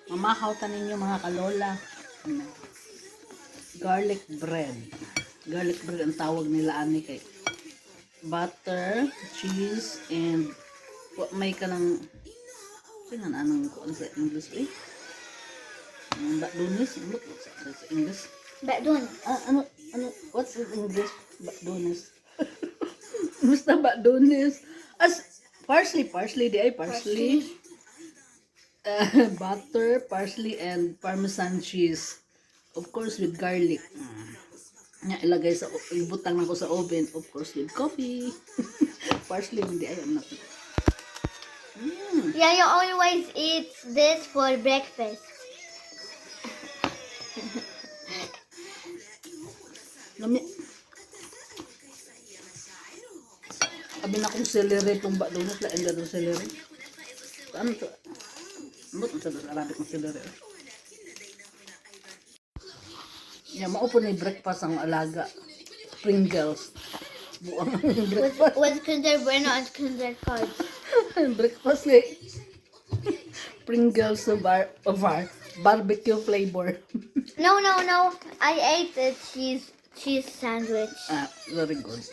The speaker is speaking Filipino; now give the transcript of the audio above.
Mamahaw ta ninyo mga kalola. Ano? Garlic bread. Garlic bread ang tawag nila ani kay butter, cheese, and may ka ng anong kuan sa English eh? Bakdonis? Ano sa English? Bakdon. Ano, what's in English? Bakdonis. Basta bakdonis. As, parsley, di ay parsley. Butter, parsley, and parmesan cheese. Of course, with garlic. Nga, ilagay sa, ibutang na ko sa oven. Of course, with coffee. Parsley, hindi ay, I'm not. Yeah, you always eat this for breakfast. Lami. Abi na kong celery itong bakdonis. Lain na itong celery. Ano ito? Ano ito sa Arabic ng celery? Yeah, maupo na yung breakfast ang alaga. Pringles. Buang breakfast. With Kinder Bueno and Kinder Cards. Breakfast eh. Pringles sa barbecue flavor. No. I ate the cheese sandwich. Very good.